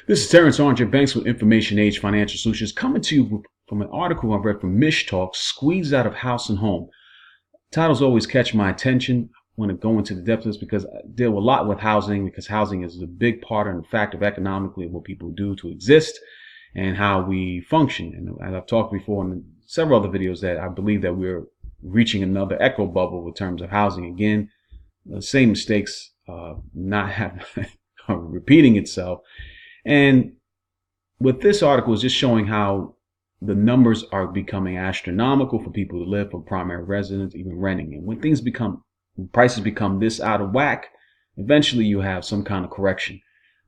This is Terrence Andre Banks with Information Age Financial Solutions, coming to you from an article I read from Mish Talk, Squeezed Out of House and Home. Titles always catch my attention. I want to go into the depth of this because I deal a lot with housing, because housing is a big part and factor of economically what people do to exist and how we function. And as I've talked before in several other videos, that I believe that we're reaching another echo bubble in terms of housing. Again, the same mistakes not have repeating itself. And with this article is just showing how the numbers are becoming astronomical for people to live, from primary residence, even renting. And when prices become this out of whack, eventually you have some kind of correction.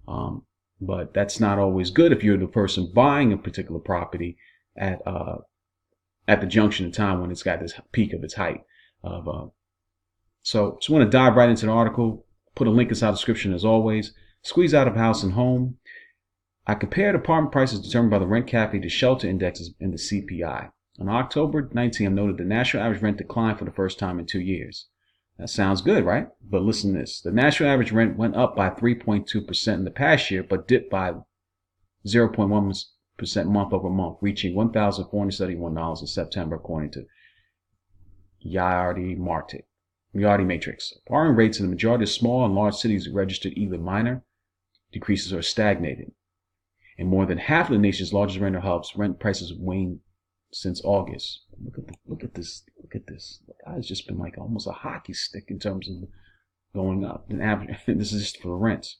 But that's not always good if you're the person buying a particular property at the junction of time when it's got this peak of its height. So just want to dive right into the article. Put a link inside the description as always. Squeeze out of house and home. I compared apartment prices determined by the Rent Cafe to shelter indexes in the CPI. On October 19th, I noted the national average rent declined for the first time in 2 years. That sounds good, right? But listen to this. The national average rent went up by 3.2% in the past year, but dipped by 0.1% month over month, reaching $1,471 in September, according to Yardi Matrix. Apartment rates in the majority of small and large cities registered either minor decreases or stagnated. In more than half of the nation's largest rental hubs, rent prices waned since August. Look at this. The guy's just been like almost a hockey stick in terms of going up. And average, this is just for the rents.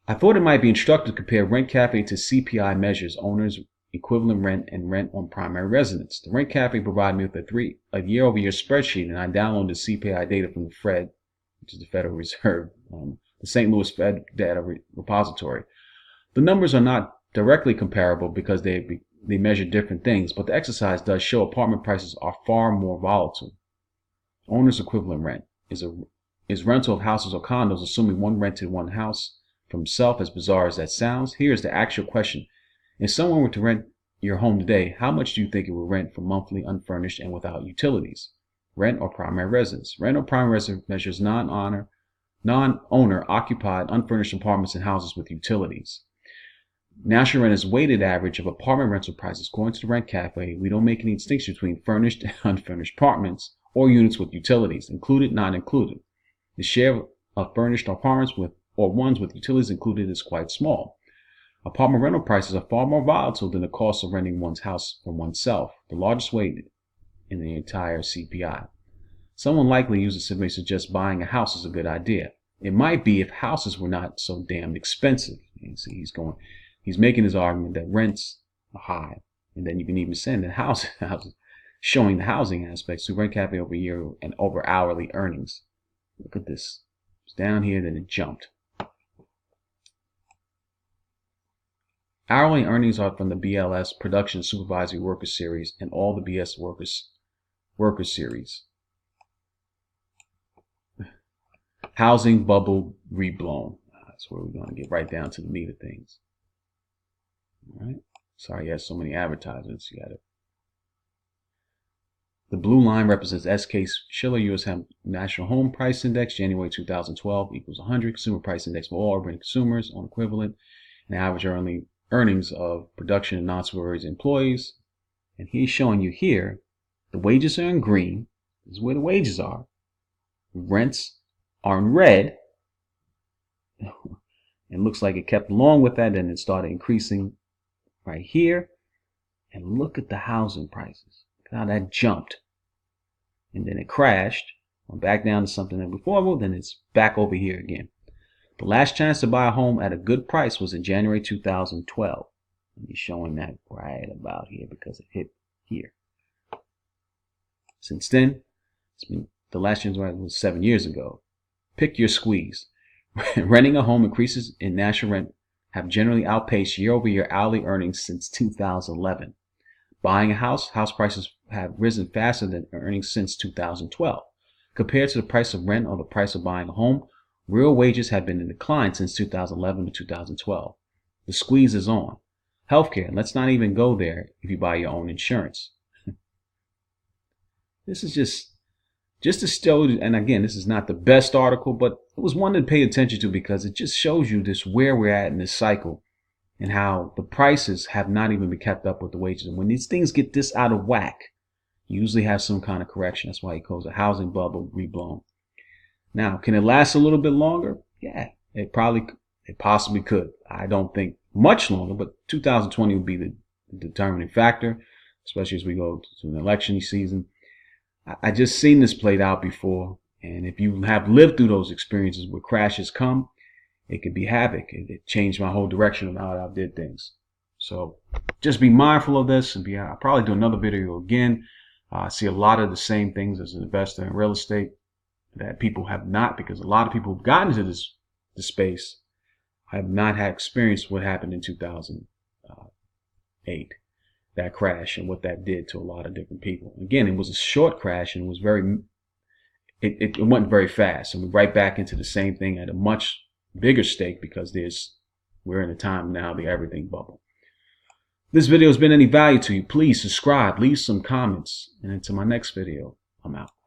I thought it might be instructive to compare Rent Cafe to CPI measures, owners' equivalent rent, and rent on primary residence. The Rent Cafe provided me with a year-over-year spreadsheet, and I downloaded the CPI data from the Fed, which is the Federal Reserve, the St. Louis Fed Data Repository. The numbers are not directly comparable because they measure different things, but the exercise does show apartment prices are far more volatile. Owner's equivalent rent is rental of houses or condos, assuming one rented one house for himself. As bizarre as that sounds, here's the actual question. If someone were to rent your home today, how much do you think it would rent for monthly, unfurnished, and without utilities? Rent or primary residence? Rent or primary residence measures non-owner occupied, unfurnished apartments and houses with utilities. National rent is weighted average of apartment rental prices. According to the Rent Cafe, we don't make any distinction between furnished and unfurnished apartments or units with utilities, included, not included. The share of furnished apartments or ones with utilities included is quite small. Apartment rental prices are far more volatile than the cost of renting one's house for oneself, the largest weight in the entire CPI. Someone likely uses it may suggest buying a house is a good idea. It might be if houses were not so damn expensive. You see, he's making his argument that rents are high, and then you can even send in houses showing the housing aspects to Rent Cafe over year and over hourly earnings. Look at this. It's down here, then it jumped. Hourly earnings are from the BLS Production Supervisory Worker Series and all the BS Worker Series. Housing bubble reblown. That's where we're going to get right down to the meat of things. All right. Sorry, he has so many advertisements. You got it. The blue line represents SK Schiller U.S. National Home Price Index, January 2012 equals 100. Consumer Price Index for all urban consumers on equivalent and average earnings of production and non-supervisory employees. And he's showing you here the wages are in green. This is where the wages are. Rents are in red. It looks like it kept along with that, and it started increasing right here. And look at the housing prices. Look how that jumped. And then it crashed. Went back down to something that before, then it's back over here again. The last chance to buy a home at a good price was in January 2012. And he's showing that right about here because it hit here. Since then, the last chance was 7 years ago. Pick your squeeze. Renting a home increases in national rent have generally outpaced year-over-year hourly earnings since 2011. Buying a house prices have risen faster than earnings since 2012. Compared to the price of rent or the price of buying a home, real wages have been in decline since 2011 to 2012. The squeeze is on. Healthcare, let's not even go there if you buy your own insurance. This is just just to show, and again, this is not the best article, but it was one to pay attention to because it just shows you this where we're at in this cycle and how the prices have not even been kept up with the wages. And when these things get this out of whack, you usually have some kind of correction. That's why he calls it a housing bubble reblown. Now, can it last a little bit longer? Yeah, it possibly could. I don't think much longer, but 2020 would be the determining factor, especially as we go to an election season. I just seen this played out before, and if you have lived through those experiences where crashes come, it could be havoc. It changed my whole direction of how I did things. So just be mindful of this, and I'll probably do another video again. I see a lot of the same things as an investor in real estate that people have not, because a lot of people who've gotten into this space have not had experience what happened in 2008. That crash and what that did to a lot of different people. Again, it was a short crash and it was it went very fast, and we're right back into the same thing at a much bigger stake because we're in a time now, the everything bubble. If this video has been any value to you, please subscribe, leave some comments, and until my next video, I'm out.